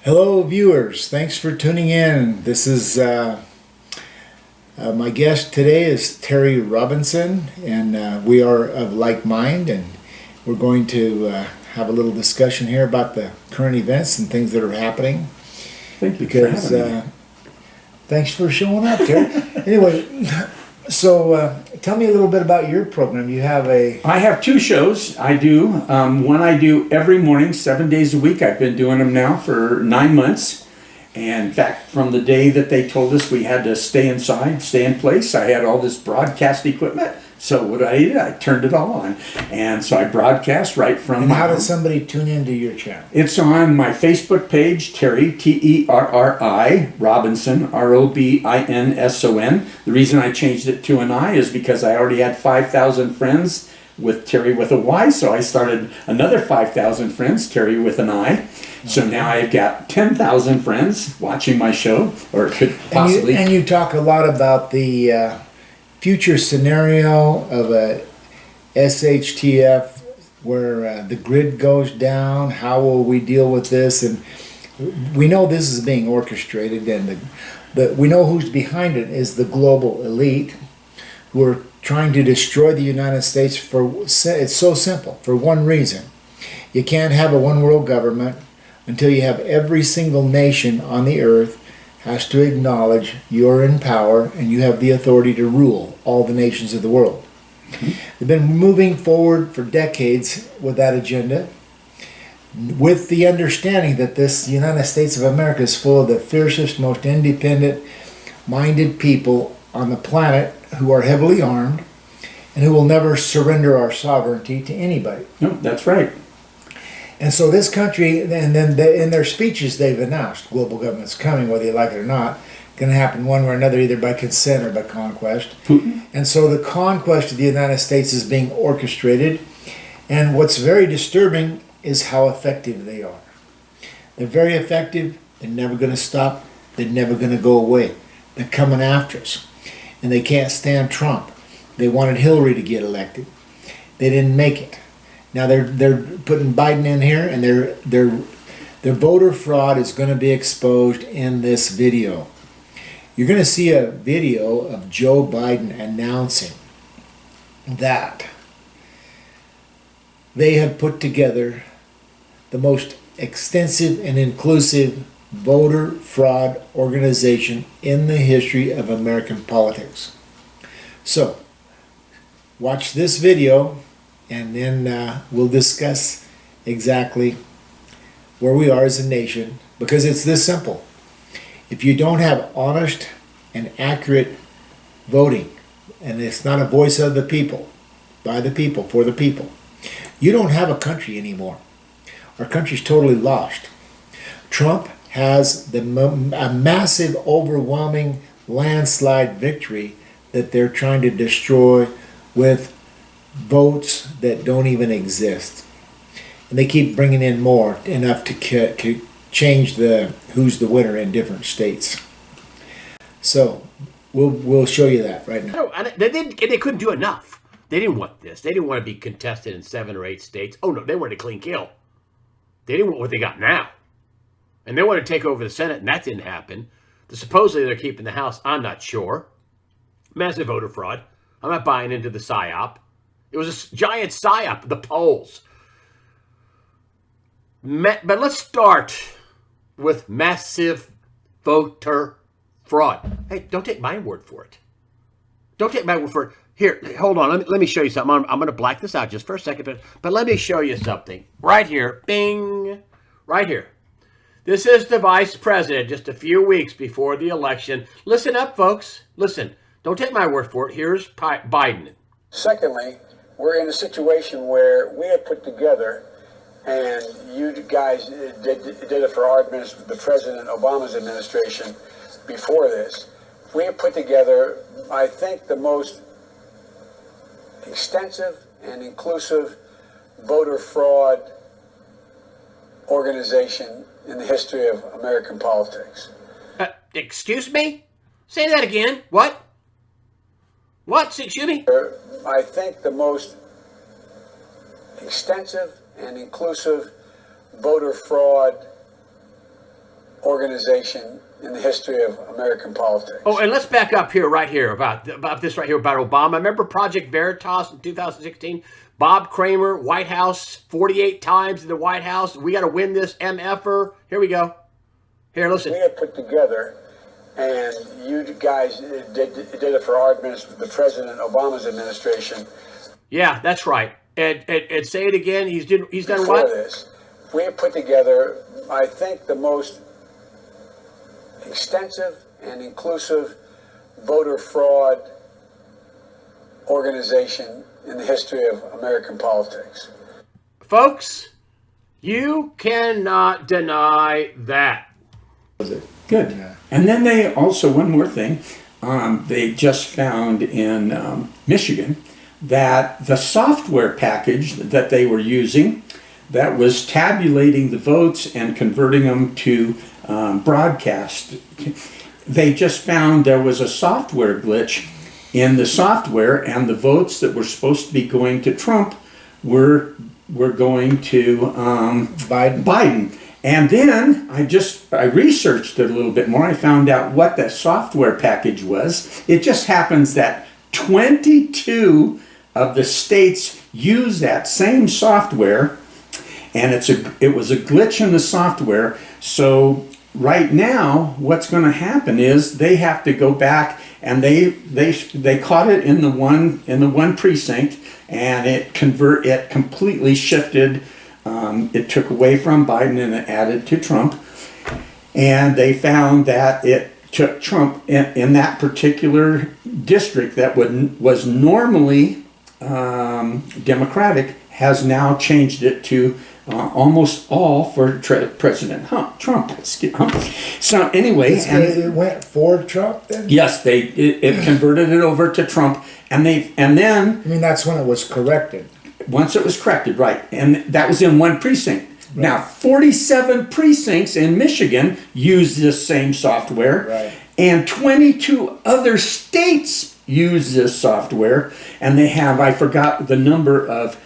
Hello, viewers. Thanks for tuning in. This is my guest today is Terry Robinson, and we are of like mind, and we're going to have a little discussion here about the current events and things that are happening. Thank you for having me. Thanks for showing up, Terry. Anyway, so tell me a little bit about your program. You have I have two shows. I do. One I do every morning, 7 days a week. I've been doing them now for 9 months. And in fact, from the day that they told us we had to stay inside, stay in place, I had all this broadcast equipment. So what I did, I turned it all on. And so I broadcast right from And my how home. does somebody tune into your channel? It's on my Facebook page, Terry, T-E-R-R-I, Robinson, R-O-B-I-N-S-O-N. The reason I changed it to an I is because I already had 5,000 friends with Terry with a Y, so I started another 5,000 friends, Terry with an I. So now I've got 10,000 friends watching my show, or could possibly. And you talk a lot about the future scenario of a SHTF where the grid goes down. How will we deal with this? And we know this is being orchestrated, and we know who's behind it is the global elite who are trying to destroy the United States. It's so simple, for one reason. You can't have a one world government until you have every single nation on the earth has to acknowledge you're in power and you have the authority to rule all the nations of the world. Mm-hmm. They've been moving forward for decades with that agenda, with the understanding that this United States of America is full of the fiercest, most independent-minded people on the planet who are heavily armed and who will never surrender our sovereignty to anybody. No, that's right. And so this country, and then in their speeches they've announced global government's coming, whether you like it or not. Going to happen one way or another, either by consent or by conquest. Putin. And so the conquest of the United States is being orchestrated. And what's very disturbing is how effective they are. They're very effective. They're never going to stop. They're never going to go away. They're coming after us. And they can't stand Trump. They wanted Hillary to get elected. They didn't make it. Now they're putting Biden in here, and their voter fraud is going to be exposed in this video. You're going to see a video of Joe Biden announcing that they have put together the most extensive and inclusive voter fraud organization in the history of American politics. So, watch this video, and then we'll discuss exactly where we are as a nation, because it's this simple. If you don't have honest and accurate voting, and it's not a voice of the people, by the people, for the people, you don't have a country anymore. Our country's totally lost. Trump has a massive, overwhelming landslide victory that they're trying to destroy with votes that don't even exist. And they keep bringing in more, enough to change who's the winner in different states. So we'll show you that right now. No, and they couldn't do enough. They didn't want this. They didn't want to be contested in 7 or 8 states. Oh no, they wanted a clean kill. They didn't want what they got now. And they wanted to take over the Senate, and that didn't happen. Supposedly they're keeping the House. I'm not sure. Massive voter fraud. I'm not buying into the PSYOP. It was a giant PSYOP, the polls. But let's start with massive voter fraud. Hey, don't take my word for it. Don't take my word for it. Here, hold on. Let me show you something. I'm going to black this out just for a second, but let me show you something. Right here. Bing. Right here. This is the vice president just a few weeks before the election. Listen up, folks. Listen. Don't take my word for it. Here's Biden. Secondly, we're in a situation where we have put together, and you guys did it for our administration, the President Obama's administration before this. We have put together, I think, the most extensive and inclusive voter fraud organization in the history of American politics. Excuse me? Say that again. What? What? Excuse me? I think the most extensive and inclusive voter fraud organization in the history of American politics. Oh, and let's back up here, right here, about this right here about Obama. Remember Project Veritas in 2016? Bob Kramer, White House, 48 times in the White House. We got to win this MFer. Here we go. Here, listen. We have put together, and you guys did it for our the President Obama's administration. Yeah, that's right. And say it again. He's done Before what? This, we have put together, I think, the most extensive and inclusive voter fraud organization in the history of American politics. Folks, you cannot deny that. Good. Yeah. And then they also, one more thing, they just found in Michigan that the software package that they were using that was tabulating the votes and converting them to broadcast, they just found there was a software glitch in the software, and the votes that were supposed to be going to Trump were going to Biden. And then I researched it a little bit more. I found out what that software package was. It just happens that 22 of the states use that same software, and it was a glitch in the software. So right now, what's going to happen is they have to go back, and they caught it in the one precinct, and it completely shifted. It took away from Biden and it added to Trump, and they found that it took Trump in that particular district that was normally Democratic, has now changed it to almost all for President Trump. So anyway, It went for Trump then? yes, it converted it over to Trump, and then I mean, that's when it was corrected. once it was corrected, right, and that was in one precinct. Right. Now, 47 precincts in Michigan use this same software, right, and 22 other states use this software, and they have, I forgot the number of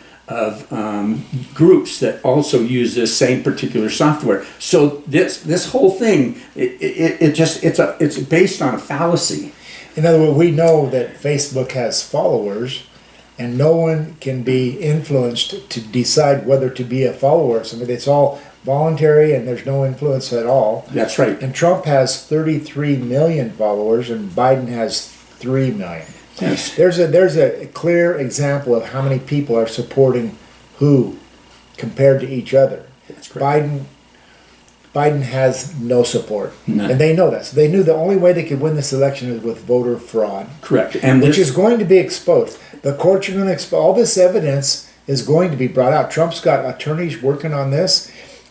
groups that also use this same particular software. So this whole thing, it's based on a fallacy. In other words, we know that Facebook has followers, and no one can be influenced to decide whether to be a follower. So it's all voluntary, and there's no influence at all. That's right. And Trump has 33 million followers, and Biden has 3 million. Yes. There's a clear example of how many people are supporting who compared to each other. That's correct. Biden has no support. None. And they know that. So they knew the only way they could win this election is with voter fraud. Correct. And Which is going to be exposed. The courts are going to expose. All this evidence is going to be brought out. Trump's got attorneys working on this.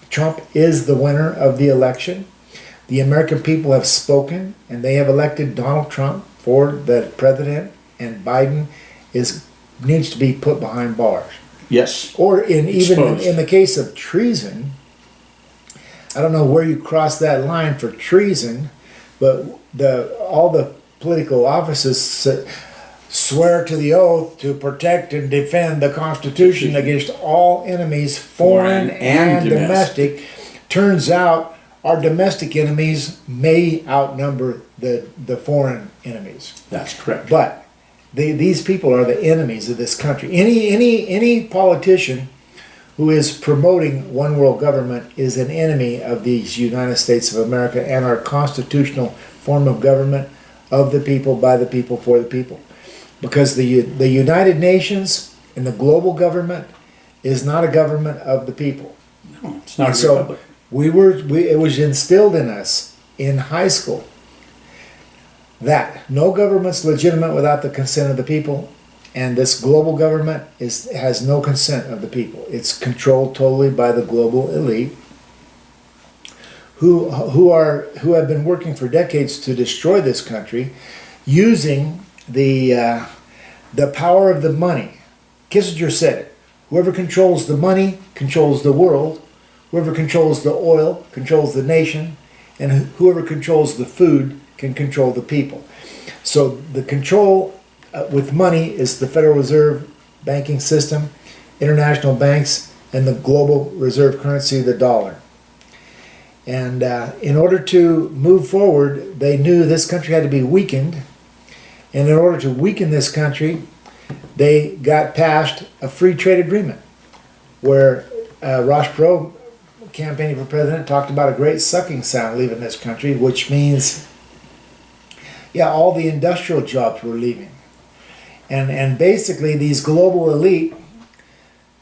Trump is the winner of the election. The American people have spoken, and they have elected Donald Trump for the president, and Biden needs to be put behind bars. yes. Or even Exposed. in the case of treason, I don't know where you cross that line for treason, but all the political offices swear to the oath to protect and defend the Constitution against all enemies, foreign and domestic. Turns out our domestic enemies may outnumber the foreign enemies. That's correct. But these people are the enemies of this country. Any politician who is promoting one world government is an enemy of these United States of America and our constitutional form of government, of the people, by the people, for the people. Because the United Nations and the global government is not a government of the people. No, it's not And a so republic. it was instilled in us in high school that no government's legitimate without the consent of the people, and this global government has no consent of the people. It's controlled totally by the global elite, who have been working for decades to destroy this country, using the power of the money. Kissinger said it. Whoever controls the money controls the world. Whoever controls the oil controls the nation, and whoever controls the food can control the people. So the control with money is the Federal Reserve banking system, international banks, and the global reserve currency, the dollar. And in order to move forward, they knew this country had to be weakened. And in order to weaken this country, they got passed a free trade agreement where Ross Perot, campaigning for president, talked about a great sucking sound leaving this country, which means, yeah, all the industrial jobs were leaving. And basically these global elite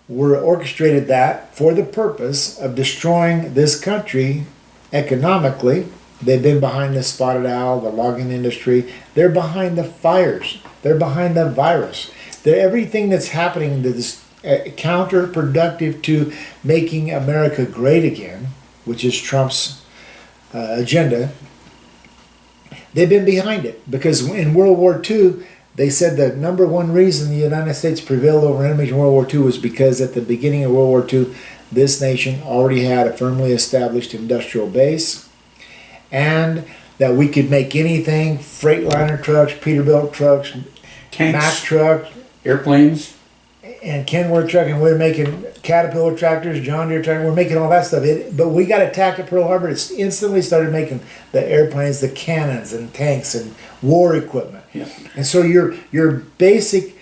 were orchestrated that for the purpose of destroying this country economically. They've been behind the spotted owl, the logging industry. They're behind the fires. They're behind the virus. Everything that's happening that is counterproductive to making America great again, which is Trump's agenda, they've been behind it. Because in World War II, they said the number one reason the United States prevailed over enemies in World War II was because at the beginning of World War II, this nation already had a firmly established industrial base, and that we could make anything, Freightliner trucks, Peterbilt trucks, Tanks, Mack trucks, airplanes. and Kenworth truck, and we're making Caterpillar tractors, John Deere tractors, we're making all that stuff. But we got attacked at Pearl Harbor, it instantly started making the airplanes, the cannons and tanks and war equipment. Yeah. And so your basic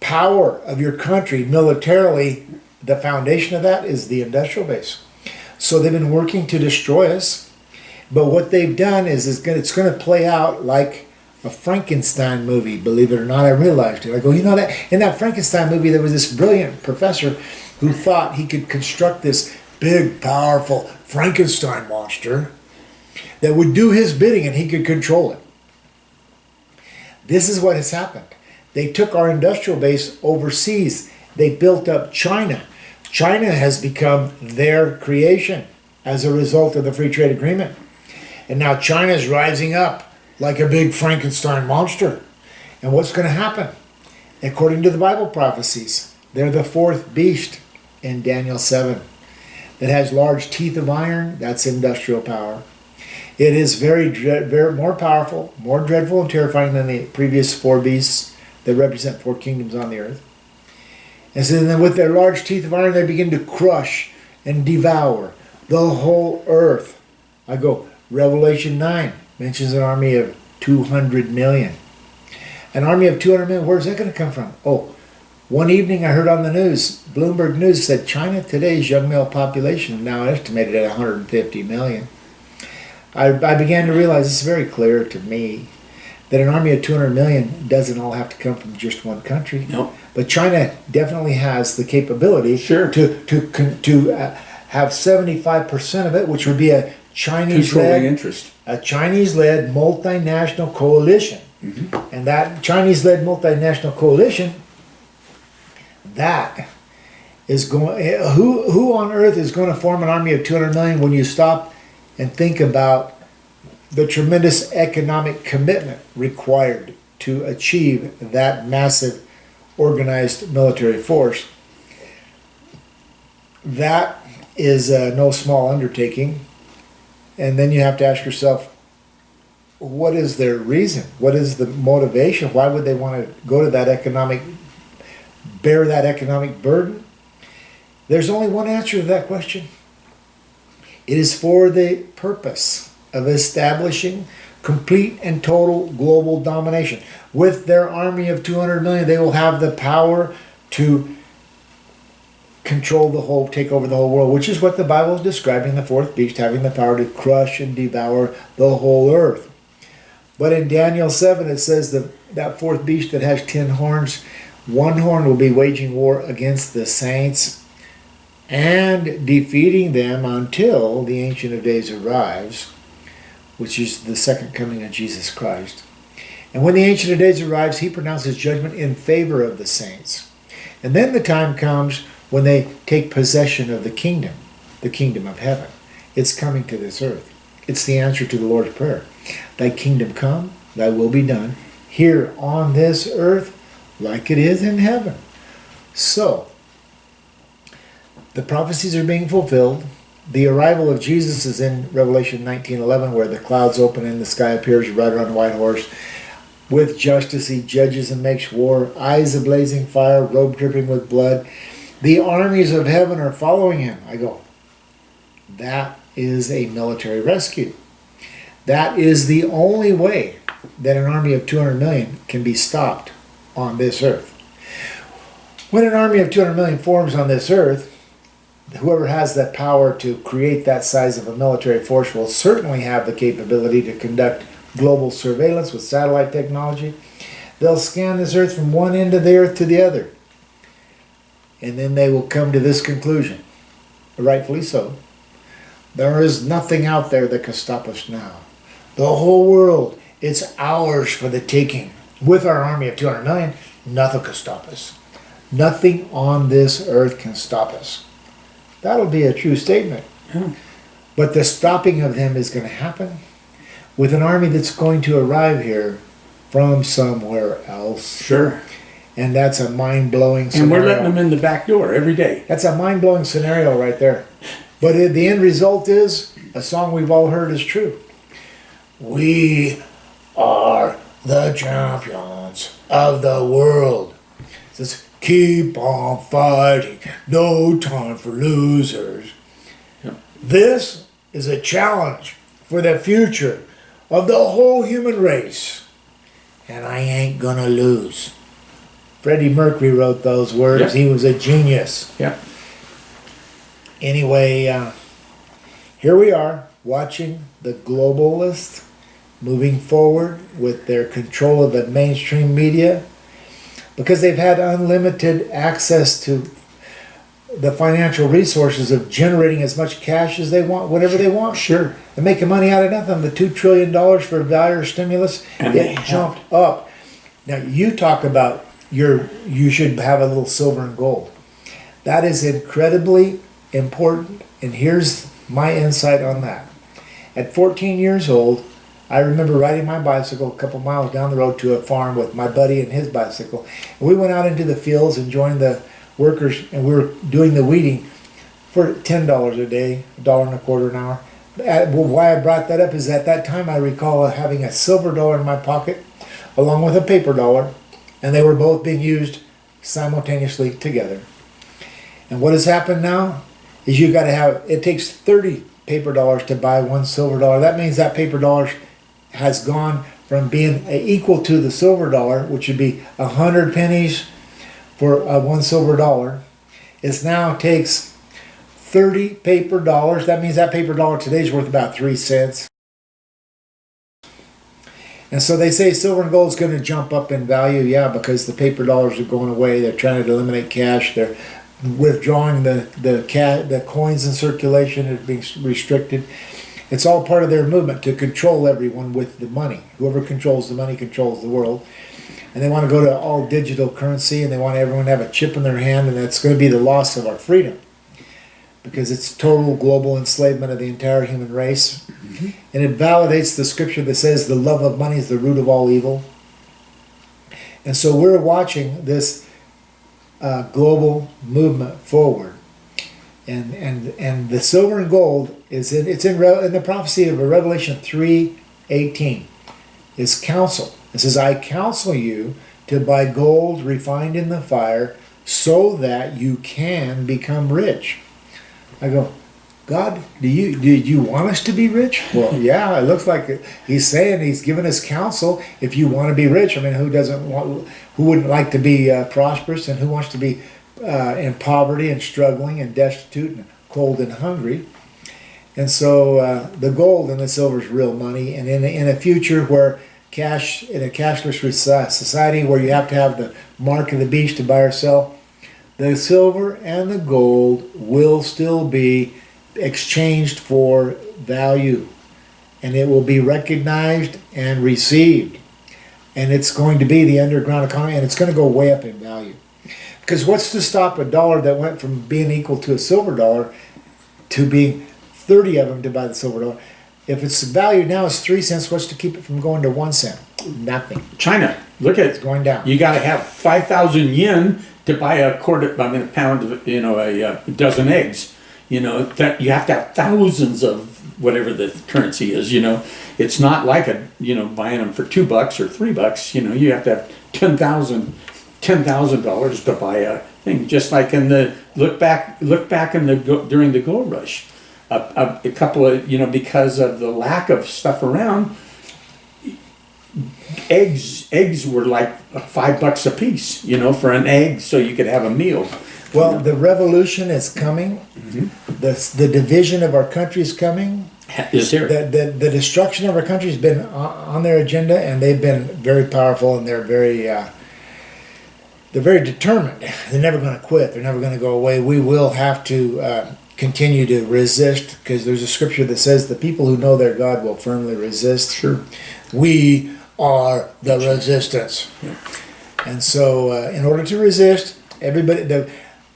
power of your country militarily, the foundation of that is the industrial base. So they've been working to destroy us. But what they've done is it's going to play out like a Frankenstein movie, believe it or not. I realized it. I go, you know that in that Frankenstein movie there was this brilliant professor who thought he could construct this big, powerful Frankenstein monster that would do his bidding and he could control it. This is what has happened. They took our industrial base overseas. They built up China. China has become their creation as a result of the free trade agreement. And now China is rising up like a big Frankenstein monster. And what's going to happen? According to the Bible prophecies, they're the fourth beast in Daniel 7 that has large teeth of iron. That's industrial power. It is very more powerful, more dreadful and terrifying than the previous four beasts that represent four kingdoms on the earth. And so then with their large teeth of iron, they begin to crush and devour the whole earth. I go, Revelation 9 mentions an army of 200 million. An army of 200 million, where's that going to come from? Oh, one evening I heard on the news, Bloomberg News said China today's young male population is now estimated at 150 million. I began to realize it's very clear to me that an army of 200 million doesn't all have to come from just one country. Nope. But China definitely has the capability Sure. to have 75% of it, which would be a Controlling interest. Chinese-led multinational coalition. Mm-hmm. And that Chinese-led multinational coalition, that is going. Who on earth is going to form an army of 200 million when you stop and think about the tremendous economic commitment required to achieve that massive organized military force? That is no small undertaking. And then you have to ask yourself, what is their reason? What is the motivation? Why would they want to go to bear that economic burden? There's only one answer to that question. It is for the purpose of establishing complete and total global domination. With their army of 200 million, they will have the power to take over the whole world, which is what the Bible is describing, the fourth beast having the power to crush and devour the whole earth. But in Daniel 7 it says that fourth beast that has 10 horns, one horn will be waging war against the saints and defeating them until the Ancient of Days arrives, which is the second coming of Jesus Christ. And when the Ancient of Days arrives, he pronounces judgment in favor of the saints. And then the time comes when they take possession of the kingdom of heaven. It's coming to this earth. It's the answer to the Lord's Prayer. Thy kingdom come, thy will be done, here on this earth like it is in heaven. So, the prophecies are being fulfilled. The arrival of Jesus is in Revelation 19:11, where the clouds open and the sky appears, rider on a white horse. With justice he judges and makes war, eyes of blazing fire, robe dripping with blood. The armies of heaven are following him. I go, that is a military rescue. That is the only way that an army of 200 million can be stopped on this earth. When an army of 200 million forms on this earth, whoever has the power to create that size of a military force will certainly have the capability to conduct global surveillance with satellite technology. They'll scan this earth from one end of the earth to the other. And then they will come to this conclusion, rightfully so. There is nothing out there that can stop us now. The whole world, it's ours for the taking. With our army of 200 million, nothing can stop us. Nothing on this earth can stop us. That'll be a true statement. Yeah. But the stopping of them is going to happen with an army that's going to arrive here from somewhere else. Sure. And that's a mind-blowing scenario. And we're letting them in the back door every day. That's a mind-blowing scenario right there. But the end result is, a song we've all heard is true. We are the champions of the world. It says, keep on fighting, no time for losers. Yep. This is a challenge for the future of the whole human race. And I ain't gonna lose. Freddie Mercury wrote those words. Yep. He was a genius. Yeah. Anyway, here we are watching the globalists moving forward with their control of the mainstream media because they've had unlimited access to the financial resources of generating as much cash as they want, whatever they want. Sure. They're making money out of nothing. The $2 trillion for value stimulus, And they it have. jumped up. Now, you talk about you should have a little silver and gold. That is incredibly important, and here's my insight on that. At 14 years old, I remember riding my bicycle a couple miles down the road to a farm with my buddy and his bicycle. And we went out into the fields and joined the workers, and we were doing the weeding for $10 a day, $1.25 an hour. Why I brought that up is at that time I recall having a silver dollar in my pocket along with a paper dollar, and they were both being used simultaneously together. And what has happened now is you got to have, it takes 30 paper dollars to buy one silver dollar. That means that paper dollar has gone from being equal to the silver dollar, which would be 100 pennies for one silver dollar. It now takes 30 paper dollars. That means that paper dollar today is worth about 3 cents. And so they say silver and gold is going to jump up in value, yeah, because the paper dollars are going away. They're trying to eliminate cash. They're withdrawing the coins in circulation are being restricted. It's all part of their movement to control everyone with the money. Whoever controls the money controls the world. And they want to go to all digital currency, and they want everyone to have a chip in their hand, and that's going to be the loss of our freedom. Because it's total global enslavement of the entire human race. Mm-hmm. And it validates the scripture that says the love of money is the root of all evil. And so we're watching this global movement forward. And the silver and gold is in the prophecy of Revelation 3:18 is counsel. It says, I counsel you to buy gold refined in the fire so that you can become rich. I go, God, did you want us to be rich? Well, yeah, it looks like it. He's saying he's giving us counsel. If you want to be rich, I mean, who wouldn't like to be prosperous, and who wants to be in poverty and struggling and destitute and cold and hungry? And so the gold and the silver is real money. And in a future where in a cashless society where you have to have the mark of the beast to buy or sell, the silver and the gold will still be exchanged for value, and it will be recognized and received, and it's going to be the underground economy, and it's going to go way up in value. Because what's to stop a dollar that went from being equal to a silver dollar to being 30 of them to buy the silver dollar? If its value now is 3 cents, what's to keep it from going to 1 cent? Nothing. China, look at it. It's going down. You got to have 5,000 yen to buy a pound of, a dozen eggs. That you have to have thousands of whatever the currency is. It's not like buying them for $2 or $3. You have to have $10,000 to buy a thing. Just like in the look back during the gold rush. a couple of, because of the lack of stuff around, eggs were like $5 a piece, for an egg, so you could have a meal. Well, the revolution is coming. The division of our country is coming. Is there? The destruction of our country has been on their agenda, and they've been very powerful, and they're very determined. They're never going to quit. They're never going to go away. We will have to continue to resist, because there's a scripture that says the people who know their God will firmly resist. Sure. We are the resistance. Yeah. And so in order to resist, everybody...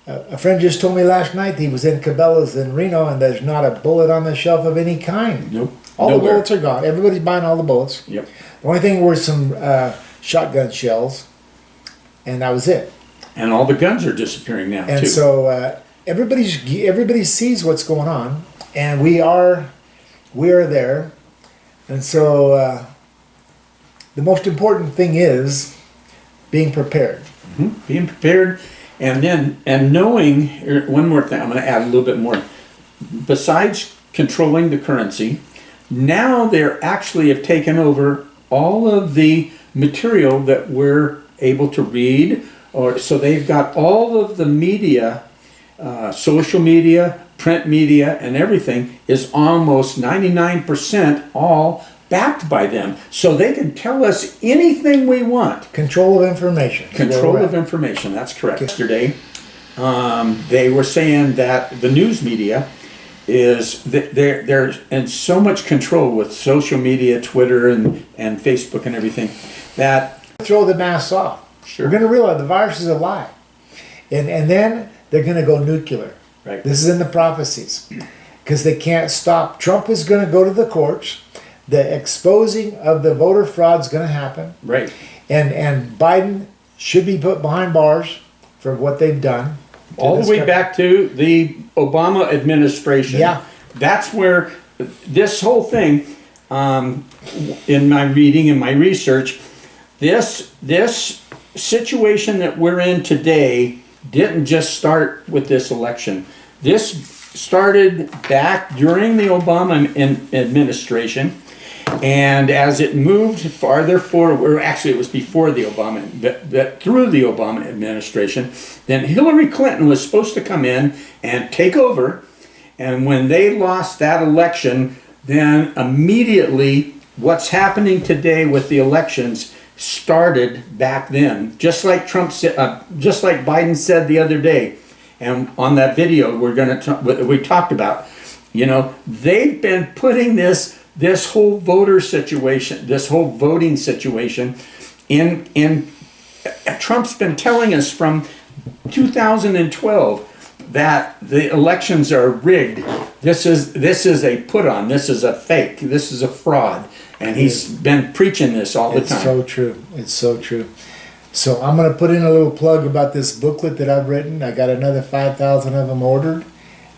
a friend just told me last night he was in Cabela's in Reno, and there's not a bullet on the shelf of any kind. Nope. All Nowhere. the bullets are gone. Everybody's buying all the bullets. Yep. The only thing were some shotgun shells, and that was it. And all the guns are disappearing now, And too. so everybody sees what's going on, and we are there. And so the most important thing is being prepared. Being prepared, and knowing, one more thing, I'm going to add a little bit more. Besides controlling the currency, now they're actually have taken over all of the material that we're able to read, so they've got all of the media, social media, print media, and everything is almost 99% all backed by them, so they can tell us anything we want. Control of information. Control of information, that's correct. Yesterday, they were saying that the news media is they're in so much control with social media, Twitter and Facebook and everything, that Throw the masks off. Sure. We're going to realize the virus is a lie. And then they're going to go nuclear. Right. This is in the prophecies. Because they can't stop. Trump is going to go to the courts. The exposing of the voter fraud is going to happen. Right. And Biden should be put behind bars for what they've done. All the way back to the Obama administration. Yeah. That's where this whole thing, in my reading and my research, this situation that we're in today didn't just start with this election. This started back during the Obama administration, and as it moved farther forward, or actually it was before the Obama, but through the Obama administration, then Hillary Clinton was supposed to come in and take over, and when they lost that election, then immediately what's happening today with the elections started back then. Just like Trump said, just like Biden said the other day, and on that video we talked about, they've been putting this whole voter situation, this whole voting situation in Trump's been telling us from 2012 that the elections are rigged. This is a put on, this is a fake, this is a fraud. And he's been preaching this all the time. It's so true. It's so true. So I'm going to put in a little plug about this booklet that I've written. I got another 5,000 of them ordered.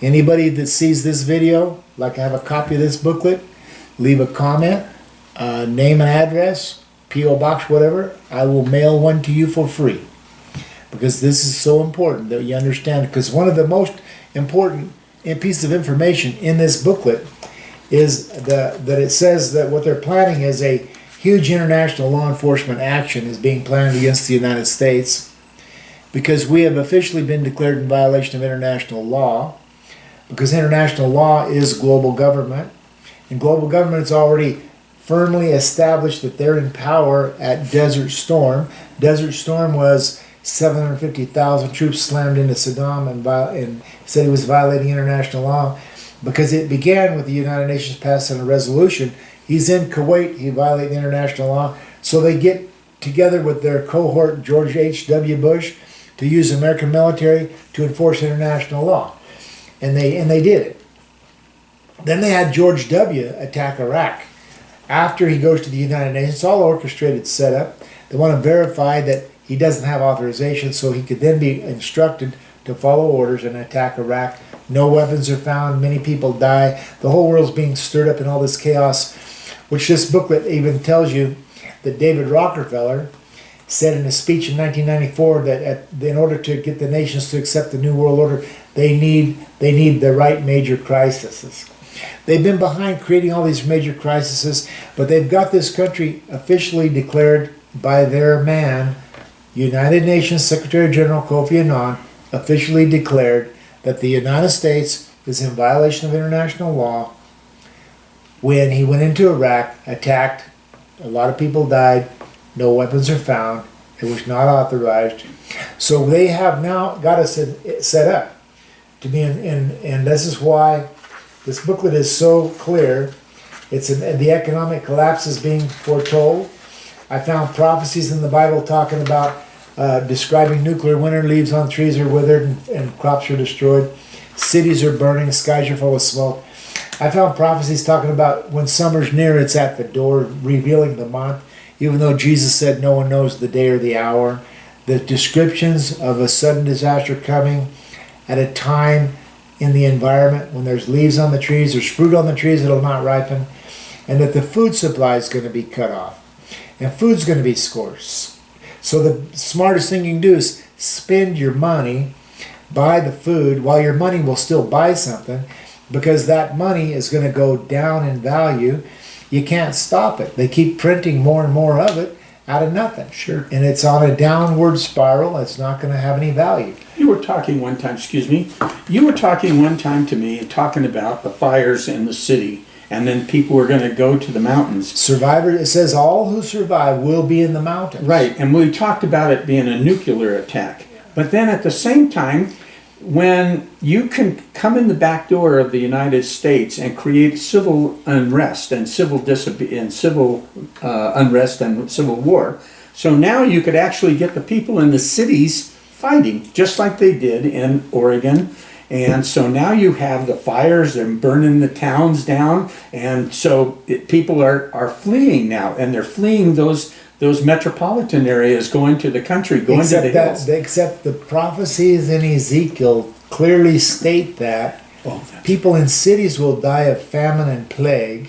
Anybody that sees this video, like I have a copy of this booklet, leave a comment, name and address, P.O. Box, whatever. I will mail one to you for free. Because this is so important that you understand. Because one of the most important pieces of information in this booklet is that it says that what they're planning is a huge international law enforcement action is being planned against the United States, because we have officially been declared in violation of international law, because international law is global government, and global government's already firmly established that they're in power at Desert Storm. Desert Storm was 750,000 troops slammed into Saddam and said he was violating international law. Because it began with the United Nations passing a resolution. He's in Kuwait, he violated international law. So they get together with their cohort, George H.W. Bush, to use the American military to enforce international law. And they did it. Then they had George W. attack Iraq. After he goes to the United Nations, it's all orchestrated setup. They want to verify that he doesn't have authorization, so he could then be instructed to follow orders and attack Iraq. No weapons are found, many people die. The whole world's being stirred up in all this chaos, which this booklet even tells you that David Rockefeller said in a speech in 1994 that in order to get the nations to accept the New World Order, They need the right major crises. They've been behind creating all these major crises, but they've got this country officially declared by their man, United Nations Secretary General Kofi Annan, officially declared that the United States is in violation of international law when he went into Iraq, attacked, a lot of people died, no weapons are found, it was not authorized. So they have now got us set up to be and this is why this booklet is so clear. The economic collapse is being foretold. I found prophecies in the Bible talking about describing nuclear winter, leaves on trees are withered and crops are destroyed. Cities are burning, skies are full of smoke. I found prophecies talking about when summer's near, it's at the door, revealing the month. Even though Jesus said no one knows the day or the hour. The descriptions of a sudden disaster coming at a time in the environment when there's leaves on the trees, there's fruit on the trees that'll not ripen, and that the food supply is going to be cut off. And food's going to be scarce. So the smartest thing you can do is spend your money, buy the food, while your money will still buy something, because that money is going to go down in value. You can't stop it. They keep printing more and more of it out of nothing. Sure. And it's on a downward spiral. It's not going to have any value. You were talking one time, excuse me, you were talking one time to me, talking about the fires in the city, and then people were going to go to the mountains. Survivor, it says all who survive will be in the mountains. Right, and we talked about it being a nuclear attack. But then at the same time, when you can come in the back door of the United States and create civil unrest and civil unrest and civil war, so now you could actually get the people in the cities fighting, just like they did in Oregon. And so now you have the fires and burning the towns down, and so people are fleeing now, and they're fleeing those metropolitan areas, going to the country, going to the hills. Except the prophecies in Ezekiel clearly state that people in cities will die of famine and plague,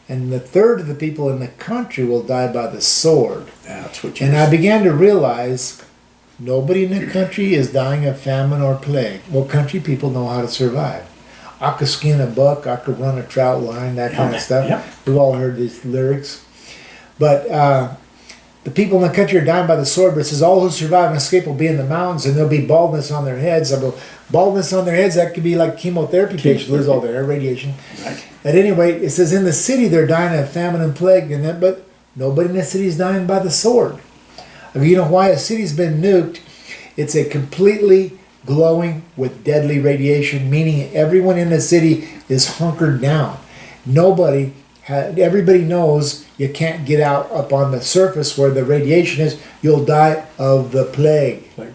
and the third of the people in the country will die by the sword. That's what you And I began to realize nobody in the country is dying of famine or plague. Well, country people know how to survive. I could skin a buck, I could run a trout line, that kind of stuff. Yep. We've all heard these lyrics. But the people in the country are dying by the sword, but it says all who survive and escape will be in the mountains, and there'll be baldness on their heads. Baldness on their heads, that could be like chemotherapy patients lose all their hair, radiation. Right. At any rate, it says in the city they're dying of famine and plague, but nobody in the city is dying by the sword. You know why? A city's been nuked. It's a completely glowing with deadly radiation, meaning everyone in the city is hunkered down. Everybody knows you can't get out up on the surface where the radiation is. You'll die of the plague. Right.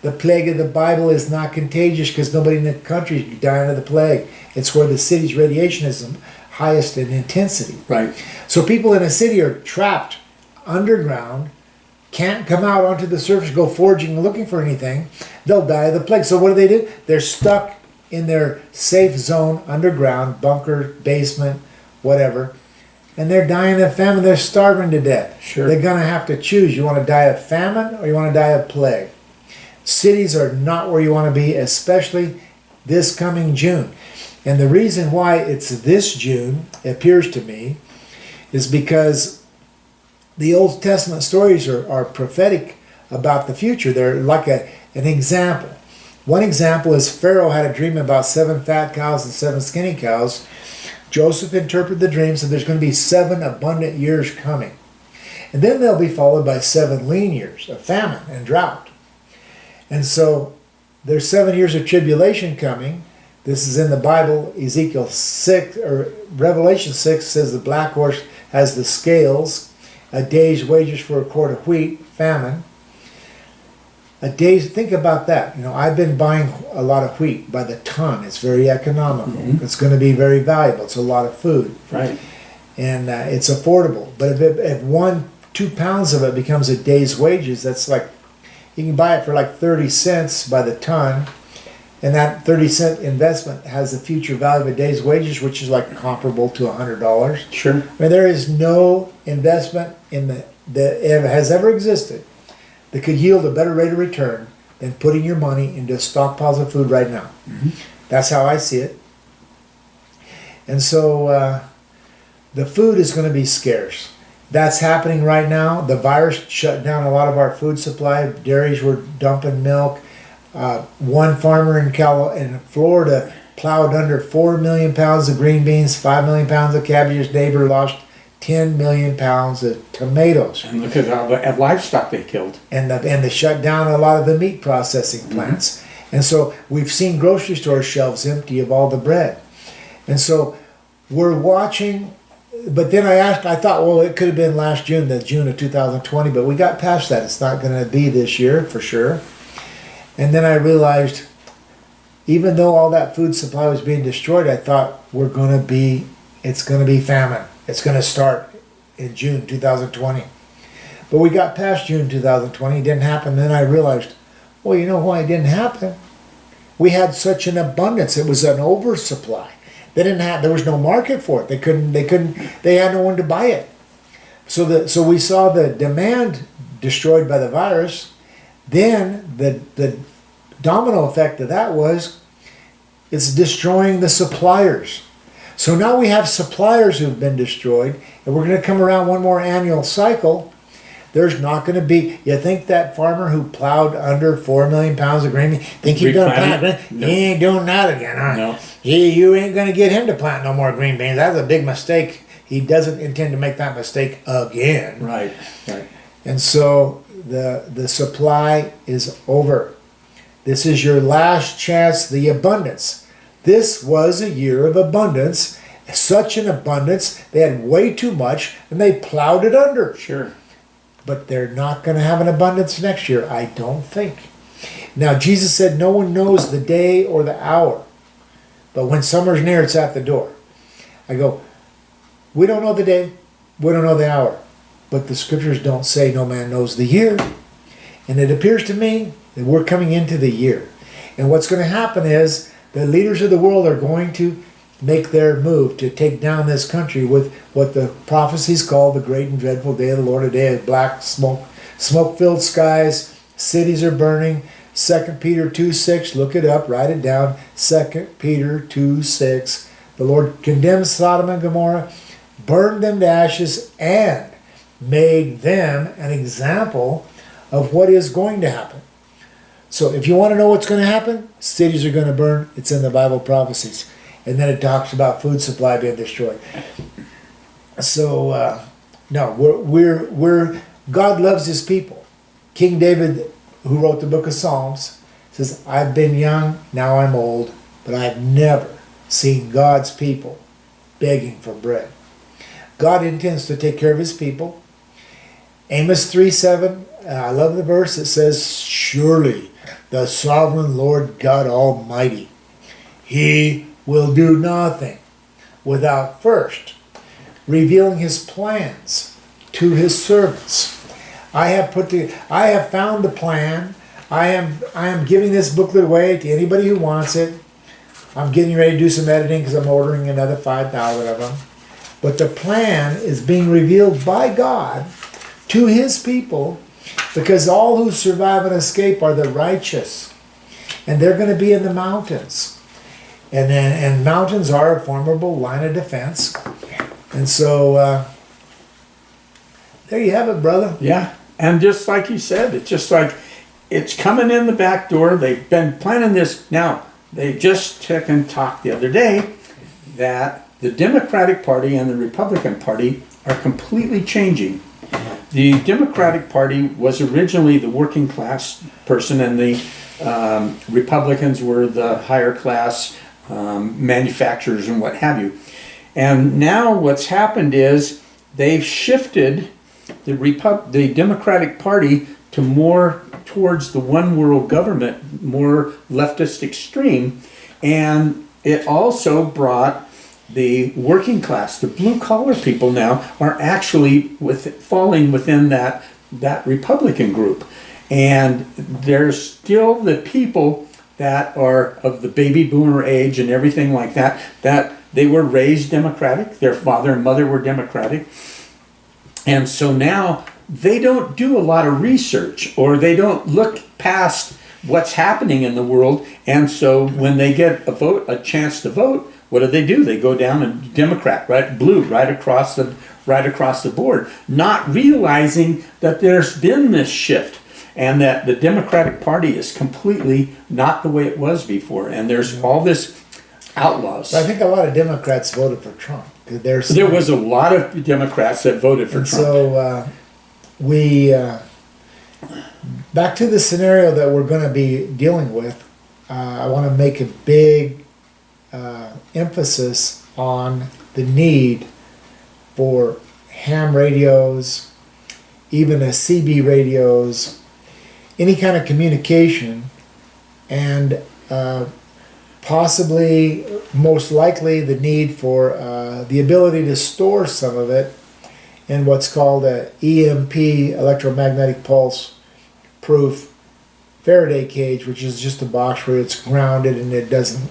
The plague of the Bible is not contagious because nobody in the country is dying of the plague. It's where the city's radiation is the highest in intensity. Right. So people in a city are trapped underground, can't come out onto the surface, go foraging, looking for anything. They'll die of the plague. So what do? They're stuck in their safe zone underground, bunker, basement, whatever, and they're dying of famine. They're starving to death. Sure. They're going to have to choose. You want to die of famine or you want to die of plague. Cities are not where you want to be, especially this coming June. And the reason why it's this June, it appears to me, is because the Old Testament stories are prophetic about the future. They're like an example. One example is Pharaoh had a dream about 7 fat cows and 7 skinny cows. Joseph interpreted the dream, so there's going to be 7 abundant years coming. And then they'll be followed by 7 lean years of famine and drought. And so there's 7 years of tribulation coming. This is in the Bible. Ezekiel 6, or Revelation 6 says the black horse has the scales, a day's wages for a quart of wheat, famine. Think about that. I've been buying a lot of wheat by the ton. It's very economical. Mm-hmm. It's going to be very valuable. It's a lot of food. Right. And it's affordable. But if 1-2 pounds of it becomes a day's wages, that's like, you can buy it for like 30 cents by the ton. And that 30-cent investment has the future value of a day's wages, which is like comparable to $100. Sure. I mean, there is no investment that has ever existed that could yield a better rate of return than putting your money into stockpiles of food right now. That's how I see it. And so the food is going to be scarce. That's happening right now. The virus shut down a lot of our food supply. Dairies were dumping milk. One farmer in Florida plowed under 4 million pounds of green beans, 5 million pounds of cabbage. His neighbor lost 10 million pounds of tomatoes. And look at all the livestock they killed. And they shut down a lot of the meat processing plants. And so we've seen grocery store shelves empty of all the bread. And so we're watching, but then I thought, well, it could have been last June, the June of 2020, but we got past that. It's not going to be this year for sure. And then I realized, even though all that food supply was being destroyed, I thought it's going to be famine. It's going to start in June 2020. But we got past June 2020, it didn't happen. Then I realized, well, you know why it didn't happen? We had such an abundance. It was an oversupply. There was no market for it. They had no one to buy it. So we saw the demand destroyed by the virus. Then the domino effect of that was it's destroying the suppliers. So now we have suppliers who've been destroyed, and we're going to come around one more annual cycle. There's not going to be, you think that farmer who plowed under 4 million pounds of grain, think he's going to plant? No. He ain't doing that again, huh? No. You ain't going to get him to plant no more green beans. That's a big mistake. He doesn't intend to make that mistake again. Right. And so the supply is over. This is your last chance, the abundance. This was a year of abundance, such an abundance, they had way too much, and they plowed it under. Sure. But they're not going to have an abundance next year, I don't think. Now, Jesus said no one knows the day or the hour, but when summer's near, it's at the door. I go, we don't know the day, we don't know the hour, but the scriptures don't say no man knows the year. And it appears to me that we're coming into the year. And what's going to happen is the leaders of the world are going to make their move to take down this country with what the prophecies call the great and dreadful day of the Lord, a day of black smoke-filled skies, cities are burning. 2 Peter 2:6, look it up, write it down. 2 Peter 2:6, the Lord condemned Sodom and Gomorrah, burned them to ashes, and made them an example of what is going to happen. So if you want to know what's going to happen, cities are going to burn. It's in the Bible prophecies. And then it talks about food supply being destroyed. So, no, we're God loves his people. King David, who wrote the book of Psalms, says, I've been young, now I'm old, but I've never seen God's people begging for bread. God intends to take care of his people. Amos 3:7, I love the verse. It says, surely the sovereign Lord God Almighty, he will do nothing without first revealing his plans to his servants. I have found the plan. I am giving this booklet away to anybody who wants it. I'm getting ready to do some editing because I'm ordering another 5,000 of them. But the plan is being revealed by God to his people, because all who survive and escape are the righteous. And they're going to be in the mountains. And mountains are a formidable line of defense. And so, there you have it, brother. Yeah. And just like you said, it's just like it's coming in the back door. They've been planning this. Now, they just took and talked the other day that the Democratic Party and the Republican Party are completely changing. The Democratic Party was originally the working class person, and the Republicans were the higher class manufacturers and what have you. And now what's happened is they've shifted the Democratic Party to more towards the one world government, more leftist extreme, and it also brought the working class, the blue collar people now are actually falling within that Republican group. And there's still the people that are of the baby boomer age and everything like that, that they were raised Democratic, their father and mother were Democratic. And so now they don't do a lot of research, or they don't look past what's happening in the world. And so when they get a chance to vote, what do? They go down and Democrat, right, blue, right across the board, not realizing that there's been this shift and that the Democratic Party is completely not the way it was before. And there's all this outlaws. I think a lot of Democrats voted for Trump. There was a lot of Democrats that voted for Trump. So back to the scenario that we're going to be dealing with, I want to make a big emphasis on the need for ham radios, even a CB radios, any kind of communication, and possibly, most likely, the need for the ability to store some of it in what's called a EMP, electromagnetic pulse proof Faraday cage, which is just a box where it's grounded and it doesn't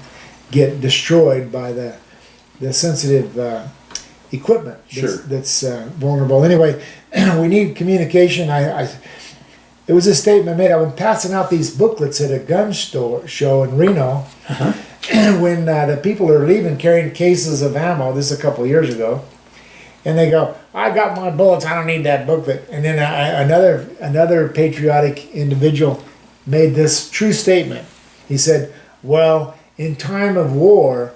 get destroyed by the sensitive equipment that's vulnerable. Anyway, we need communication. It was a statement made. I've been passing out these booklets at a gun show in Reno. When the people are leaving carrying cases of ammo, this is a couple of years ago, and they go, "I got my bullets, I don't need that booklet." And then another patriotic individual made this true statement. He said, "Well, in time of war,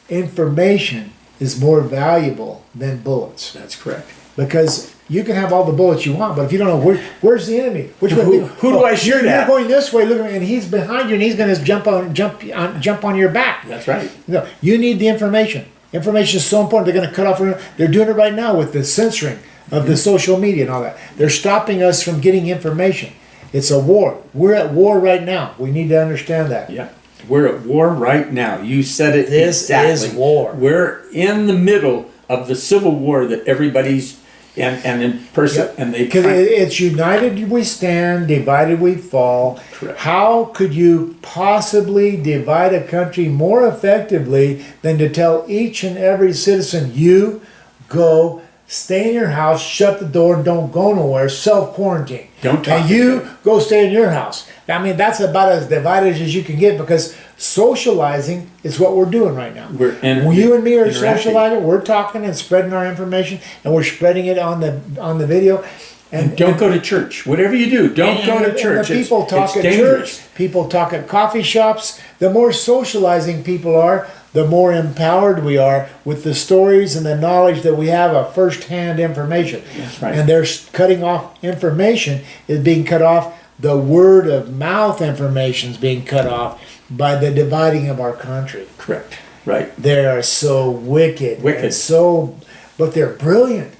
information is more valuable than bullets." That's correct. Because you can have all the bullets you want, but if you don't know where's the enemy, which way, who do I shoot at? You're going this way, look, and he's behind you, and he's going to jump on your back. That's right. No, you need the information. Information is so important. They're going to cut off. They're doing it right now with the censoring of the social media and all that. They're stopping us from getting information. It's a war. We're at war right now. We need to understand that. Yeah. We're at war right now. You said it exactly. This is war. We're in the middle of the civil war that everybody's and in person, Yep. and they Because it's united we stand, divided we fall. Correct. How could you possibly divide a country more effectively than to tell each and every citizen, you go, stay in your house, shut the door, don't go nowhere, self-quarantine. Don't talk And to you them. go stay in your house. I mean, that's about as divided as you can get, because socializing is what we're doing right now. When you and me are interacting. socializing, we're talking and spreading our information, and we're spreading it on the video. And don't go to church. Whatever you do, don't go to church. And the people talk it's at dangerous. church. People talk at coffee shops. The more socializing people are, the more empowered we are with the stories and the knowledge that we have of first-hand information. That's right. And they're cutting off information is being cut off. The word of mouth information is being cut off by the dividing of our country. Correct. Right. They are so wicked. Wicked. And but they're brilliant.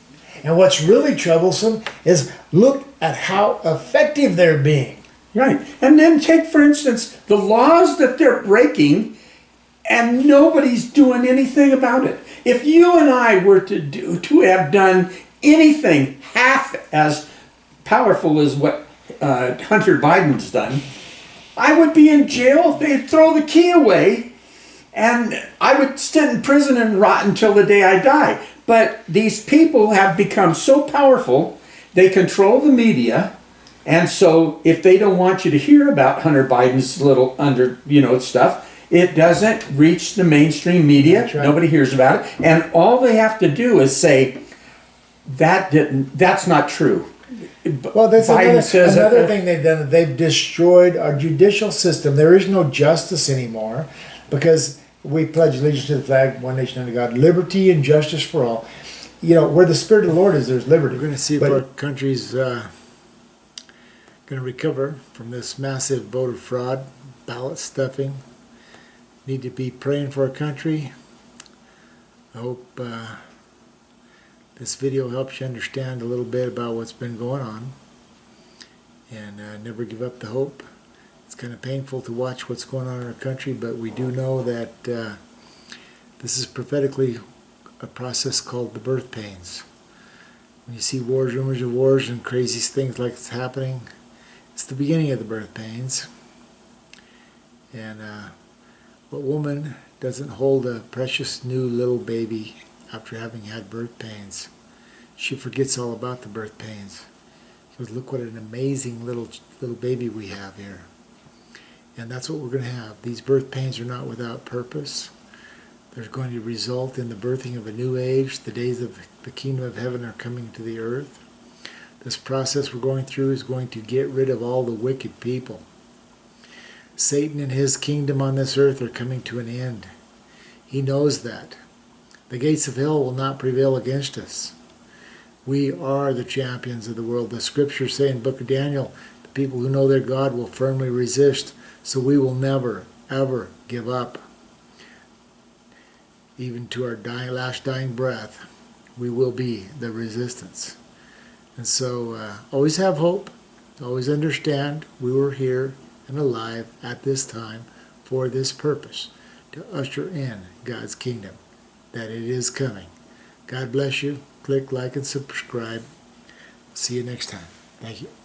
And what's really troublesome is look at how effective they're being. Right. And then take, for instance, the laws that they're breaking, and nobody's doing anything about it. If you and I were to have done anything half as powerful as what Hunter Biden's done, I would be in jail. They'd throw the key away, and I would sit in prison and rot until the day I die. But these people have become so powerful, they control the media, and so if they don't want you to hear about Hunter Biden's little stuff, it doesn't reach the mainstream media. That's right. Nobody hears about it, and all they have to do is say that's not true. Well, that's Biden says another thing they've done. They've destroyed our judicial system. There is no justice anymore, because we pledge allegiance to the flag, one nation under God, liberty and justice for all. You know, where the Spirit of the Lord is, there's liberty. We're going to see if our country's going to recover from this massive voter fraud, ballot stuffing. Need to be praying for our country. I hope this video helps you understand a little bit about what's been going on. And never give up the hope. It's kind of painful to watch what's going on in our country, but we do know that this is prophetically a process called the birth pains. When you see wars, rumors of wars, and crazy things like it's happening, it's the beginning of the birth pains. And what woman doesn't hold a precious new little baby after having had birth pains? She forgets all about the birth pains. She goes, look what an amazing little baby we have here. And that's what we're going to have. These birth pains are not without purpose. They're going to result in the birthing of a new age. The days of the kingdom of heaven are coming to the earth. This process we're going through is going to get rid of all the wicked people. Satan and his kingdom on this earth are coming to an end. He knows that. The gates of hell will not prevail against us. We are the champions of the world. The scriptures say in the book of Daniel, the people who know their God will firmly resist. So we will never, ever give up. Even to our last dying breath, we will be the resistance. And so always have hope. Always understand we were here and alive at this time for this purpose, to usher in God's kingdom, that it is coming. God bless you. Click like and subscribe. See you next time. Thank you.